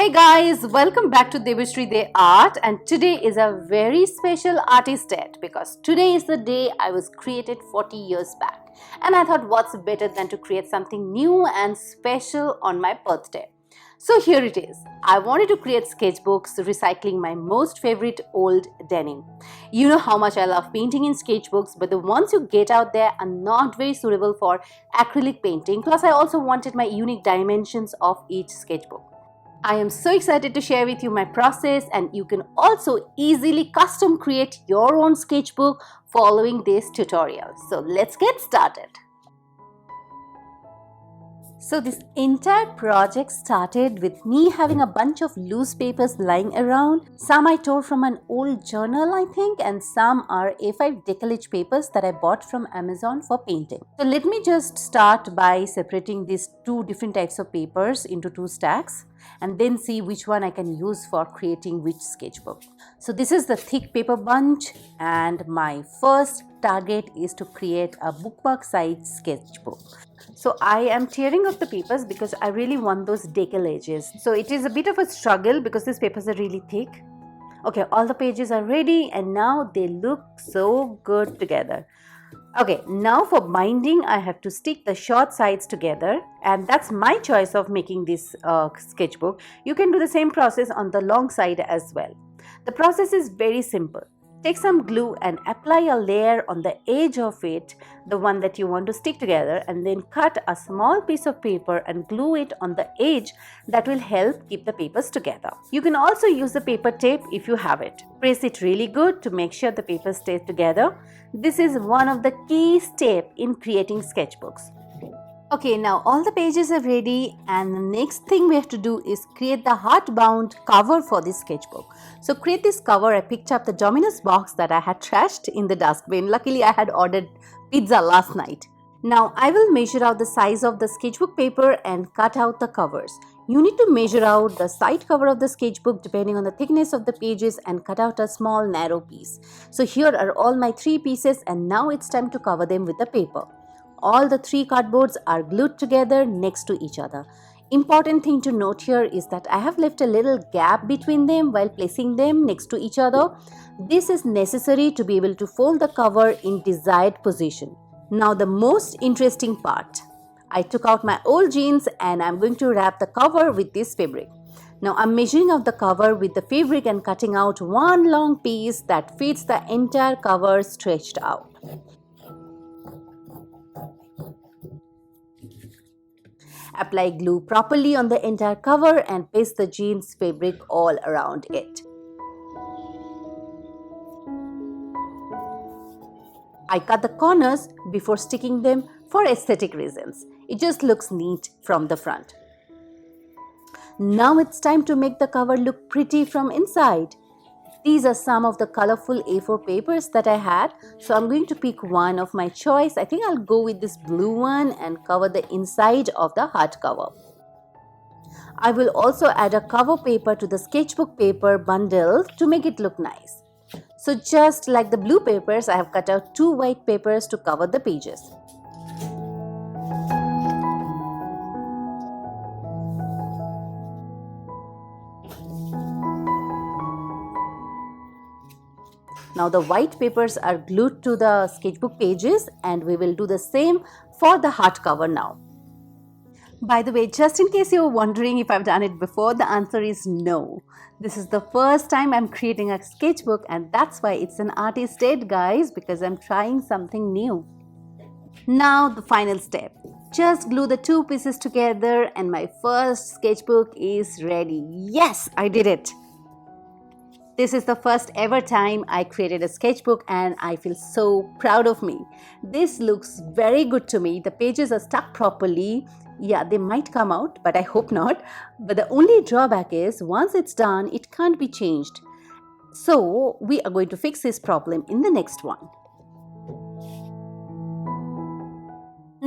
Hey guys, welcome back to Debasree The Art, and today is a very special artist day because today is the day I was created 40 years back, and I thought what's better than to create something new and special on my birthday. So here it is. I wanted to create sketchbooks recycling my most favorite old denim. You know how much I love painting in sketchbooks, but the ones you get out there are not very suitable for acrylic painting. Plus I also wanted my unique dimensions of each sketchbook. I am so excited to share with you my process, and you can also easily custom create your own sketchbook following this tutorial. So let's get started. So this entire project started with me having a bunch of loose papers lying around. Some I tore from an old journal, I think, and some are A5 deckle papers that I bought from Amazon for painting. So let me just start by separating these two different types of papers into two stacks and then see which one I can use for creating which sketchbook. So this is the thick paper bunch, and my first target is to create a bookmark size sketchbook. So I am tearing off the papers because I really want those deckle edges. So it is a bit of a struggle because these papers are really thick. Okay, all the pages are ready and now they look so good together. Okay, now for binding, I have to stick the short sides together, and that's my choice of making this sketchbook. You can do the same process on the long side as well. The process is very simple. Take some glue and apply a layer on the edge of it, the one that you want to stick together, and then cut a small piece of paper and glue it on the edge. That will help keep the papers together. You can also use the paper tape if you have it. Press it really good to make sure the paper stays together. This is one of the key steps in creating sketchbooks. Okay, now all the pages are ready, and the next thing we have to do is create the hardbound cover for this sketchbook. So create this cover, I picked up the Domino's box that I had trashed in the dustbin. Luckily I had ordered pizza last night. Now I will measure out the size of the sketchbook paper and cut out the covers. You need to measure out the side cover of the sketchbook depending on the thickness of the pages and cut out a small narrow piece. So here are all my 3 pieces, and now it's time to cover them with the paper. All the 3 cardboards are glued together next to each other. Important thing to note here is that I have left a little gap between them while placing them next to each other. This is necessary to be able to fold the cover in desired position. Now the most interesting part. I took out my old jeans and I'm going to wrap the cover with this fabric. Now I'm measuring out the cover with the fabric and cutting out one long piece that fits the entire cover stretched out. Apply glue properly on the entire cover and paste the jeans fabric all around it. I cut the corners before sticking them for aesthetic reasons. It just looks neat from the front. Now it's time to make the cover look pretty from inside. These are some of the colorful A4 papers that I had, so I'm going to pick one of my choice. I think I'll go with this blue one and cover the inside of the hardcover. I will also add a cover paper to the sketchbook paper bundle to make it look nice. So just like the blue papers, I have cut out 2 white papers to cover the pages. Now the white papers are glued to the sketchbook pages, and we will do the same for the hardcover now. By the way, just in case you're wondering if I've done it before, the answer is no. This is the first time I'm creating a sketchbook, and that's why it's an artist day, guys, because I'm trying something new. Now the final step. Just glue the 2 pieces together and my first sketchbook is ready. Yes, I did it. This is the first ever time I created a sketchbook and I feel so proud of me. This looks very good to me. The pages are stuck properly. Yeah, they might come out, but I hope not. But the only drawback is once it's done, it can't be changed. So we are going to fix this problem in the next one.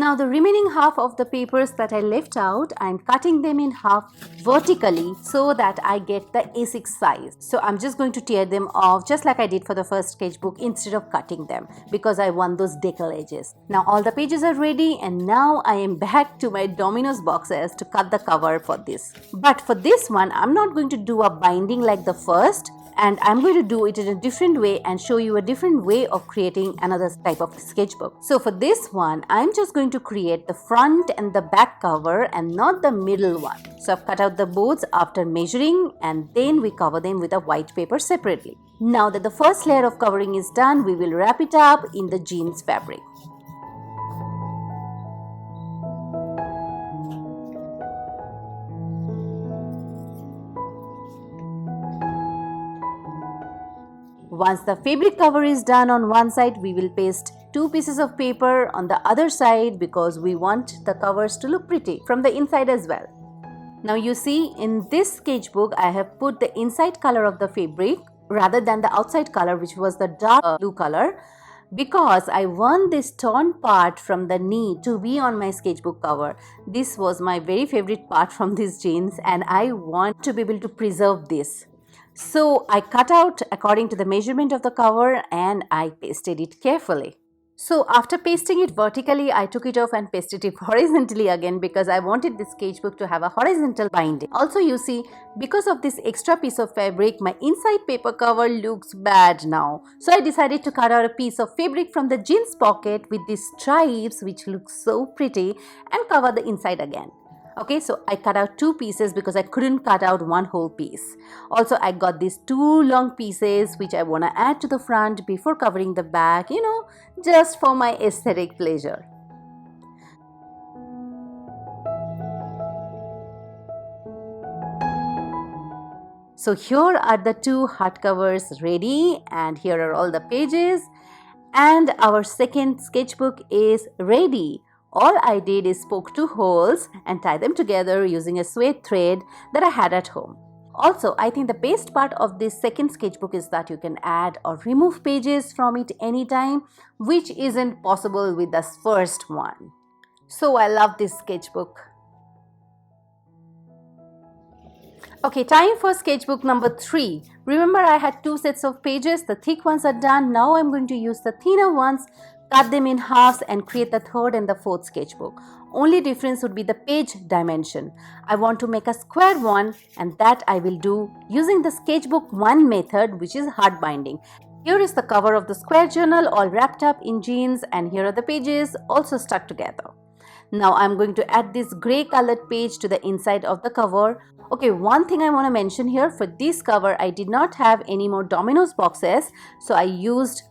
Now the remaining half of the papers that I left out, I'm cutting them in half vertically so that I get the A6 size. So I'm just going to tear them off just like I did for the first sketchbook instead of cutting them because I want those deckle edges. Now all the pages are ready and now I am back to my Domino's boxes to cut the cover for this. But for this one, I'm not going to do a binding like the first, and I'm going to do it in a different way and show you a different way of creating another type of sketchbook. So for this one, I'm just going to create the front and the back cover and not the middle one. So I've cut out the boards after measuring and then we cover them with a white paper separately. Now that the first layer of covering is done, we will wrap it up in the jeans fabric. Once the fabric cover is done on one side, we will paste 2 pieces of paper on the other side because we want the covers to look pretty from the inside as well. Now you see, in this sketchbook, I have put the inside color of the fabric rather than the outside color, which was the dark blue color, because I want this torn part from the knee to be on my sketchbook cover. This was my very favorite part from these jeans and I want to be able to preserve this. So I cut out according to the measurement of the cover and I pasted it carefully. So after pasting it vertically, I took it off and pasted it horizontally again because I wanted this sketchbook to have a horizontal binding. Also you see, because of this extra piece of fabric, my inside paper cover looks bad now. So I decided to cut out a piece of fabric from the jeans pocket with these stripes which look so pretty and cover the inside again. Okay, so I cut out 2 pieces because I couldn't cut out one whole piece. Also, I got these 2 long pieces which I want to add to the front before covering the back, just for my aesthetic pleasure. So here are the 2 hardcovers ready and here are all the pages and our second sketchbook is ready. All I did is poke 2 holes and tie them together using a suede thread that I had at home. Also, I think the best part of this second sketchbook is that you can add or remove pages from it anytime, which isn't possible with the first one. So I love this sketchbook. Okay, time for sketchbook number 3. Remember I had 2 sets of pages, the thick ones are done. Now I'm going to use the thinner ones, cut them in halves and create the third and the fourth sketchbook. Only difference would be the page dimension. I want to make a square one and that I will do using the sketchbook 1 method, which is hard binding. Here is the cover of the square journal all wrapped up in jeans and here are the pages also stuck together. Now I'm going to add this grey colored page to the inside of the cover. Okay, one thing I want to mention here, for this cover I did not have any more Domino's boxes, so I used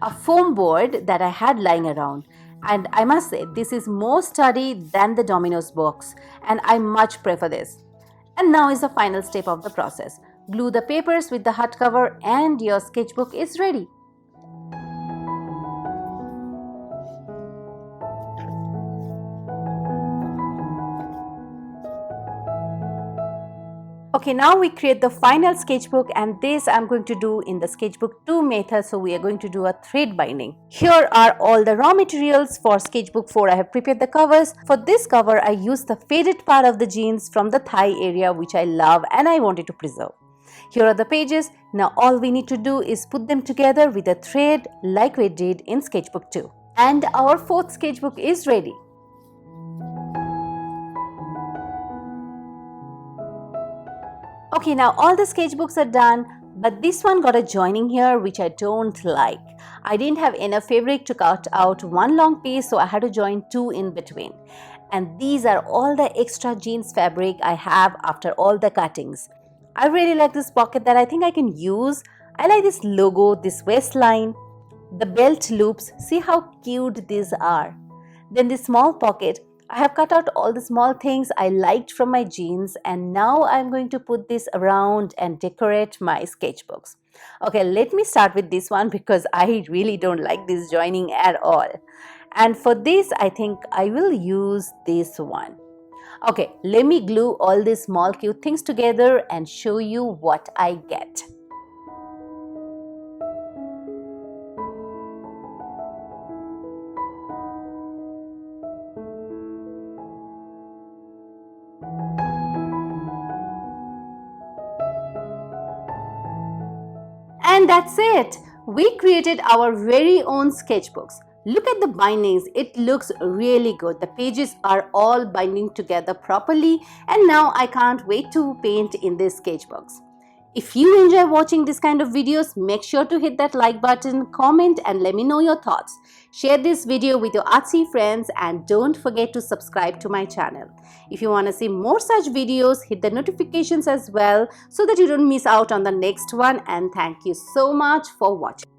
a foam board that I had lying around. And I must say, this is more sturdy than the Domino's box and I much prefer this. And now is the final step of the process. Glue the papers with the hardcover and your sketchbook is ready. Okay, now we create the final sketchbook and this I'm going to do in the sketchbook 2 method. So we are going to do a thread binding. Here are all the raw materials for sketchbook 4. I have prepared the covers. For this cover, I used the faded part of the jeans from the thigh area, which I love and I wanted to preserve. Here are the pages. Now all we need to do is put them together with a thread like we did in sketchbook 2. And our fourth sketchbook is ready. Okay, now all the sketchbooks are done, but this one got a joining here which I don't like. I didn't have enough fabric to cut out one long piece, so I had to join 2 in between. And these are all the extra jeans fabric I have after all the cuttings. I really like this pocket that I think I can use. I like this logo, this waistline, the belt loops. See how cute these are. Then this small pocket. I have cut out all the small things I liked from my jeans and now I'm going to put this around and decorate my sketchbooks. Okay, let me start with this one because I really don't like this joining at all. And for this, I think I will use this one. Okay, let me glue all these small cute things together and show you what I get. And that's it. We created our very own sketchbooks. Look at the bindings. It looks really good. The pages are all binding together properly, and now I can't wait to paint in these sketchbooks. If you enjoy watching this kind of videos, make sure to hit that like button, comment, and let me know your thoughts. Share this video with your artsy friends and don't forget to subscribe to my channel. If you want to see more such videos, hit the notifications as well so that you don't miss out on the next one, and thank you so much for watching.